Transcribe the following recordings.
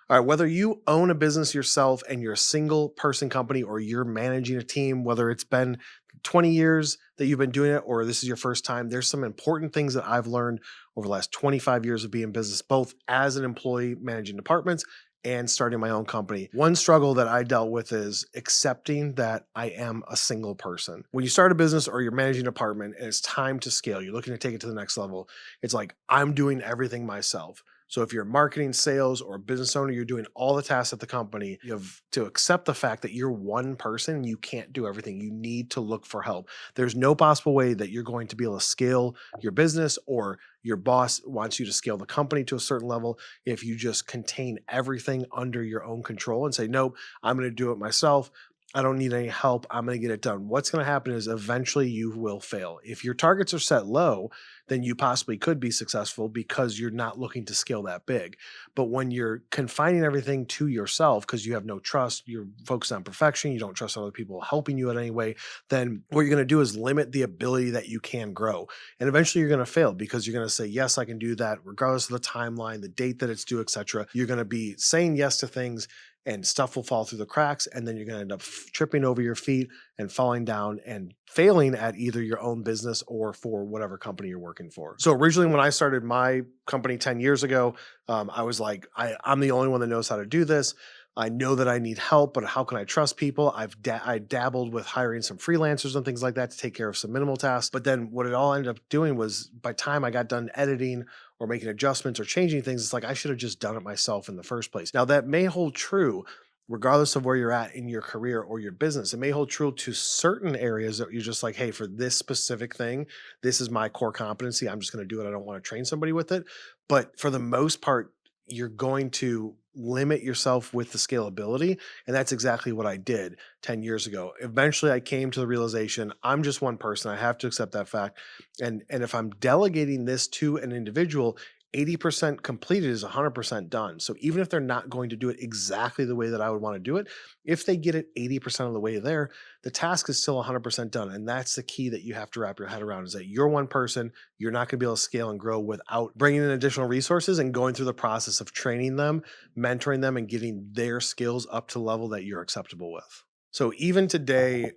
All right, whether you own a business yourself and you're a single person company or you're managing a team, whether it's been 20 years that you've been doing it or this is your first time, there's some important things that I've learned over the last 25 years of being in business, both as an employee managing departments and starting my own company. One struggle that I dealt with is accepting that I am a single person. When you start a business or you're managing a department and it's time to scale, you're looking to take it to the next level, it's like, I'm doing everything myself. So if you're marketing, sales, or a business owner, you're doing all the tasks at the company. You have to accept the fact that you're one person and you can't do everything. You need to look for help. There's no possible way that you're going to be able to scale your business or your boss wants you to scale the company to a certain level if you just contain everything under your own control and say, nope, I'm going to do it myself. I don't need any help. I'm going to get it done. What's going to happen is eventually you will fail. If your targets are set low, then you possibly could be successful because you're not looking to scale that big. But when you're confining everything to yourself because you have no trust, you're focused on perfection, you don't trust other people helping you in any way, then what you're going to do is limit the ability that you can grow. And eventually you're going to fail because you're going to say, yes, I can do that, regardless of the timeline, the date that it's due, etc. You're going to be saying yes to things and stuff will fall through the cracks. And then you're going to end up tripping over your feet and falling down and failing at either your own business or for whatever company you're working for. So originally, when I started my company 10 years ago, I was like, I'm the only one that knows how to do this. I know that I need help, but how can I trust people? I dabbled with hiring some freelancers and things like that to take care of some minimal tasks. But then what it all ended up doing was by the time I got done editing or making adjustments or changing things, it's like I should have just done it myself in the first place. Now that may hold true regardless of where you're at in your career or your business. It may hold true to certain areas that you're just like, hey, for this specific thing, this is my core competency. I'm just going to do it. I don't want to train somebody with it. But for the most part, you're going to limit yourself with the scalability. And that's exactly what I did 10 years ago. Eventually, I came to the realization I'm just one person. I have to accept that fact. And if I'm delegating this to an individual, 80% completed is 100% done. So even if they're not going to do it exactly the way that I would want to do it, if they get it 80% of the way there, the task is still 100% done. And that's the key that you have to wrap your head around is that you're one person, you're not going to be able to scale and grow without bringing in additional resources and going through the process of training them, mentoring them, and getting their skills up to the level that you're acceptable with. So even today,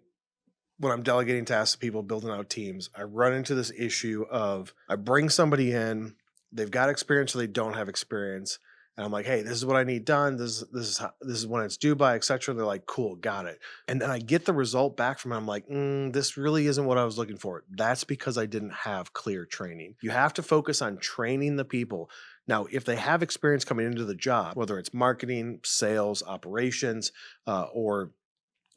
when I'm delegating tasks to people, building out teams, I run into this issue of I bring somebody in, they've got experience or they don't have experience. And I'm like, hey, this is what I need done. This is when it's due by, etc. They're like, cool, got it. And then I get the result back from it. I'm like, this really isn't what I was looking for. That's because I didn't have clear training. You have to focus on training the people. Now, if they have experience coming into the job, whether it's marketing, sales, operations, or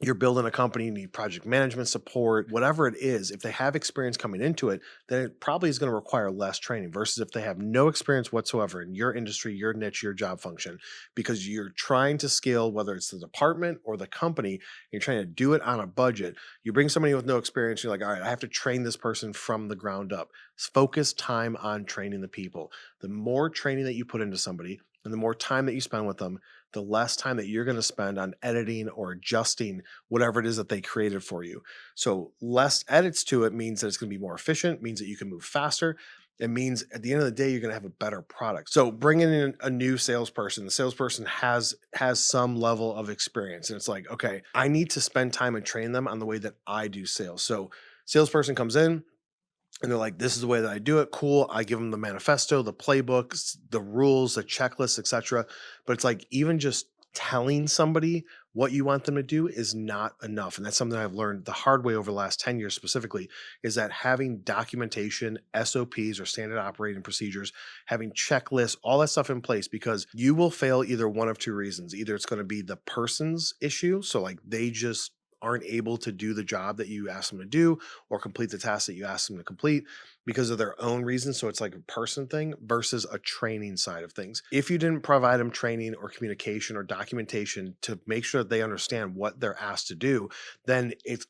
you're building a company, you need project management support, whatever it is, if they have experience coming into it, then it probably is going to require less training versus if they have no experience whatsoever in your industry, your niche, your job function, because you're trying to scale, whether it's the department or the company, you're trying to do it on a budget. You bring somebody with no experience, you're like, all right, I have to train this person from the ground up. Focus time on training the people. The more training that you put into somebody, and the more time that you spend with them, the less time that you're going to spend on editing or adjusting whatever it is that they created for you. So less edits to it means that it's going to be more efficient, means that you can move faster. It means at the end of the day, you're going to have a better product. So bringing in a new salesperson, the salesperson has some level of experience. And it's like, okay, I need to spend time and train them on the way that I do sales. So salesperson comes in, and they're like, this is the way that I do it. Cool. I give them the manifesto, the playbooks, the rules, the checklists, etc. But it's like even just telling somebody what you want them to do is not enough. And that's something I've learned the hard way over the last 10 years specifically, is that having documentation, SOPs or standard operating procedures, having checklists, all that stuff in place, because you will fail either one of two reasons. Either it's going to be the person's issue. So like they just aren't able to do the job that you ask them to do or complete the task that you ask them to complete because of their own reasons. So it's like a person thing versus a training side of things. If you didn't provide them training or communication or documentation to make sure that they understand what they're asked to do, then it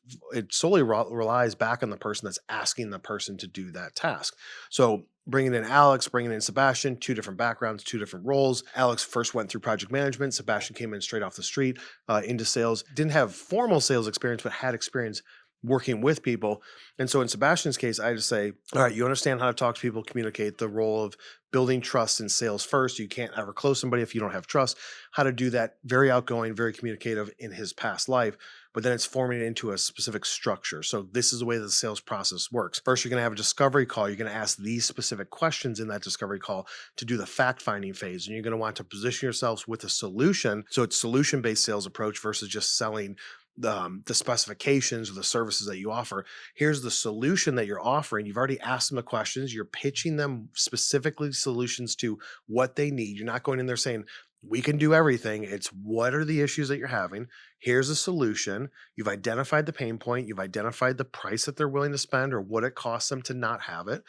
solely relies back on the person that's asking the person to do that task. So bringing in Alex, bringing in Sebastian, two different backgrounds, two different roles. Alex first went through project management. Sebastian came in straight off the street into sales. Didn't have formal sales experience, but had experience working with people. And so in Sebastian's case, I just say, all right, you understand how to talk to people, communicate, the role of building trust in sales first. You can't ever close somebody if you don't have trust. How to do that, very outgoing, very communicative in his past life. But then it's forming it into a specific structure. So this is the way that the sales process works. First, you're going to have a discovery call. You're going to ask these specific questions in that discovery call to do the fact finding phase. And you're going to want to position yourselves with a solution. So it's solution based sales approach versus just selling the specifications or the services that you offer. Here's the solution that you're offering. You've already asked them the questions. You're pitching them specifically solutions to what they need. You're not going in there saying, we can do everything. It's what are the issues that you're having? Here's a solution. You've identified the pain point. You've identified the price that they're willing to spend or what it costs them to not have it.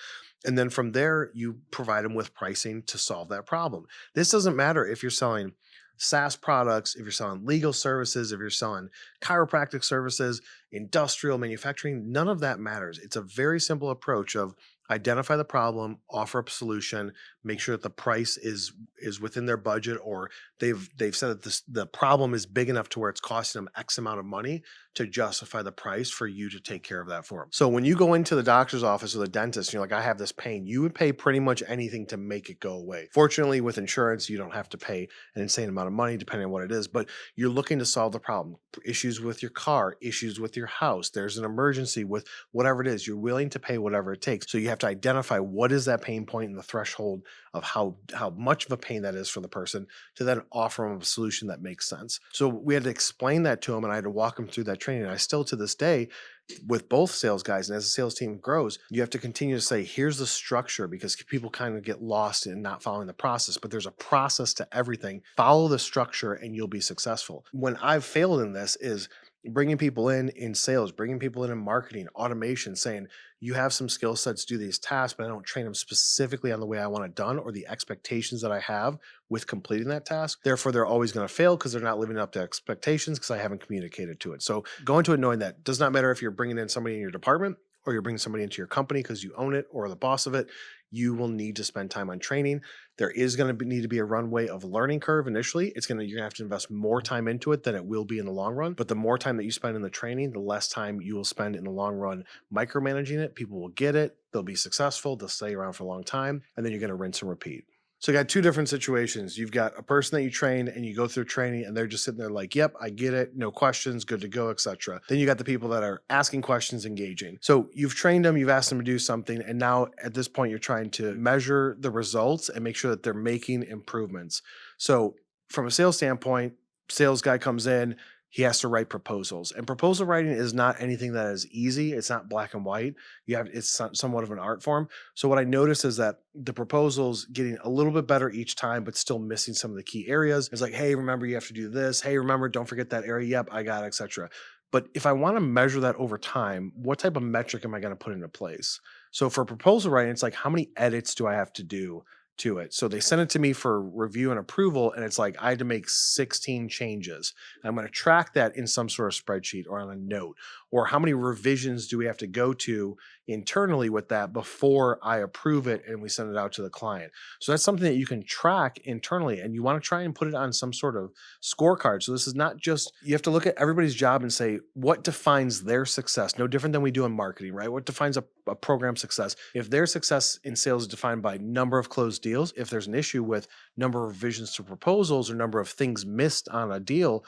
And then from there, you provide them with pricing to solve that problem. This doesn't matter if you're selling SaaS products, if you're selling legal services, if you're selling chiropractic services, industrial manufacturing, none of that matters. It's a very simple approach of identify the problem, offer up a solution, make sure that the price is within their budget, or they've said that the problem is big enough to where it's costing them X amount of money to justify the price for you to take care of that for them. So when you go into the doctor's office or the dentist and you're like, I have this pain, you would pay pretty much anything to make it go away. Fortunately, with insurance, you don't have to pay an insane amount of money depending on what it is, but you're looking to solve the problem. Issues with your car, issues with your house, there's an emergency with whatever it is, you're willing to pay whatever it takes. So you have to identify what is that pain point and the threshold of how much of a pain that is for the person to then offer them a solution that makes sense. So we had to explain that to them and I had to walk them through that training. And I still to this day with both sales guys, and as the sales team grows, you have to continue to say, here's the structure, because people kind of get lost in not following the process, but there's a process to everything. Follow the structure and you'll be successful. When I've failed in this is bringing people in sales, bringing people in marketing, automation, saying you have some skill sets to do these tasks, but I don't train them specifically on the way I want it done or the expectations that I have with completing that task. Therefore, they're always going to fail because they're not living up to expectations because I haven't communicated to it. So go into it knowing that does not matter if you're bringing in somebody in your department or you're bringing somebody into your company because you own it or the boss of it. You will need to spend time on training. There is going to need to be a runway of learning curve initially. You're going to have to invest more time into it than it will be in the long run. But the more time that you spend in the training, the less time you will spend in the long run micromanaging it. People will get it. They'll be successful. They'll stay around for a long time. And then you're going to rinse and repeat. So you got two different situations. You've got a person that you train and you go through training and they're just sitting there like, yep, I get it. No questions, good to go, etc. Then you got the people that are asking questions, engaging. So you've trained them, you've asked them to do something. And now at this point, you're trying to measure the results and make sure that they're making improvements. So from a sales standpoint, sales guy comes in, he has to write proposals, and proposal writing is not anything that is easy. It's not black and white. It's somewhat of an art form. So what I noticed is that the proposals getting a little bit better each time, but still missing some of the key areas. It's like, hey, remember you have to do this. Hey, remember, don't forget that area. Yep, I got it, etc. But if I want to measure that over time, what type of metric am I going to put into place? So for proposal writing, it's like, how many edits do I have to do to it? So they sent it to me for review and approval, and it's like I had to make 16 changes. And I'm going to track that in some sort of spreadsheet or on a note. Or how many revisions do we have to go to internally with that before I approve it and we send it out to the client? So that's something that you can track internally, and you want to try and put it on some sort of scorecard. So this is not just, you have to look at everybody's job and say, what defines their success? No different than we do in marketing, right? What defines a program success? If their success in sales is defined by number of closed deals, if there's an issue with number of revisions to proposals or number of things missed on a deal,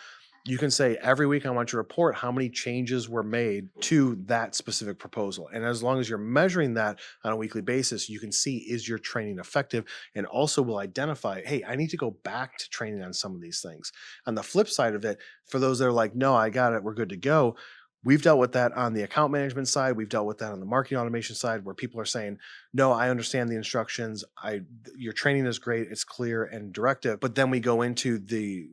you can say every week I want you to report how many changes were made to that specific proposal. And as long as you're measuring that on a weekly basis, you can see, is your training effective? And also will identify, hey, I need to go back to training on some of these things. On the flip side of it, for those that are like, no, I got it, we're good to go. We've dealt with that on the account management side. We've dealt with that on the marketing automation side, where people are saying, no, I understand the instructions. Your training is great. It's clear and directive. But then we go into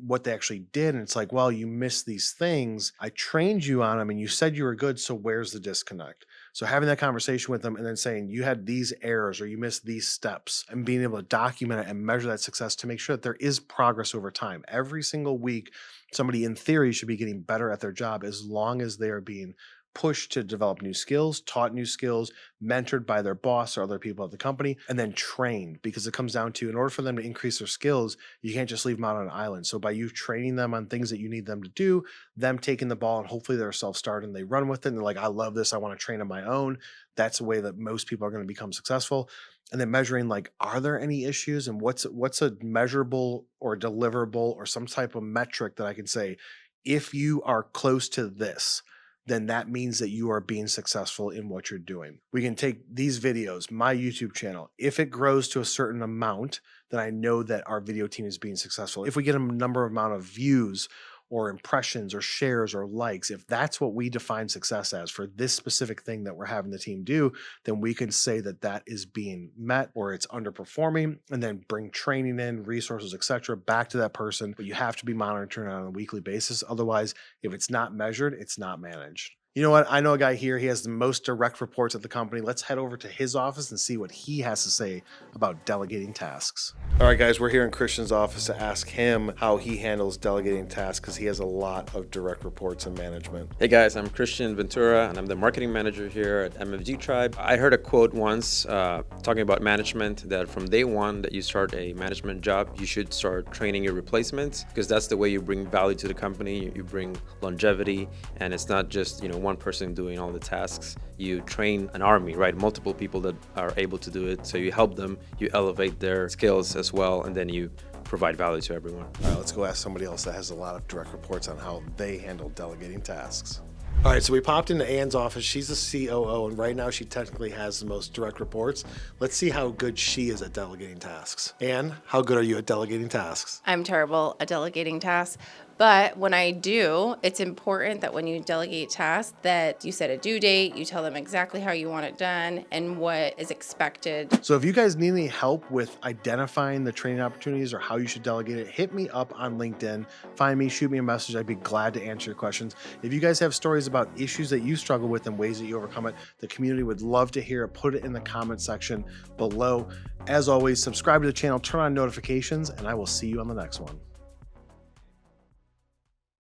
what they actually did. And it's like, well, you missed these things. I trained you on them and you said you were good. So where's the disconnect? So having that conversation with them and then saying you had these errors or you missed these steps, and being able to document it and measure that success to make sure that there is progress over time. Every single week, somebody in theory should be getting better at their job as long as they are being pushed to develop new skills, taught new skills, mentored by their boss or other people at the company, and then trained, because it comes down to, in order for them to increase their skills, you can't just leave them out on an island. So by you training them on things that you need them to do, them taking the ball and hopefully they're self-started and they run with it and they're like, I love this, I want to train on my own. That's a way that most people are going to become successful. And then measuring, like, are there any issues, and what's a measurable or deliverable or some type of metric that I can say, if you are close to this, then that means that you are being successful in what you're doing. We can take these videos, my YouTube channel. If it grows to a certain amount, then I know that our video team is being successful. If we get a number of amount of views or impressions or shares or likes, if that's what we define success as for this specific thing that we're having the team do, then we can say that that is being met or it's underperforming, and then bring training in, resources, etc., back to that person. But you have to be monitoring on a weekly basis. Otherwise, if it's not measured, it's not managed. You know what? I know a guy here. He has the most direct reports at the company. Let's head over to his office and see what he has to say about delegating tasks. All right, guys, we're here in Cristian's office to ask him how he handles delegating tasks, because he has a lot of direct reports and management. Hey guys, I'm Cristian Ventura and I'm the marketing manager here at MFG Tribe. I heard a quote once talking about management, that from day one that you start a management job, you should start training your replacements, because that's the way you bring value to the company, you bring longevity, and it's not just, one person doing all the tasks. You train an army, right? Multiple people that are able to do it. So you help them, you elevate their skills as well, and then you provide value to everyone. All right, let's go ask somebody else that has a lot of direct reports on how they handle delegating tasks. All right, so we popped into Anne's office. She's the COO, and right now she technically has the most direct reports. Let's see how good she is at delegating tasks. Anne, how good are you at delegating tasks? I'm terrible at delegating tasks, but when I do, it's important that when you delegate tasks that you set a due date, you tell them exactly how you want it done and what is expected. So if you guys need any help with identifying the training opportunities or how you should delegate it, hit me up on LinkedIn. Find me, shoot me a message. I'd be glad to answer your questions. If you guys have stories about issues that you struggle with and ways that you overcome it, the community would love to hear it. Put it in the comment section below. As always, subscribe to the channel, turn on notifications, and I will see you on the next one.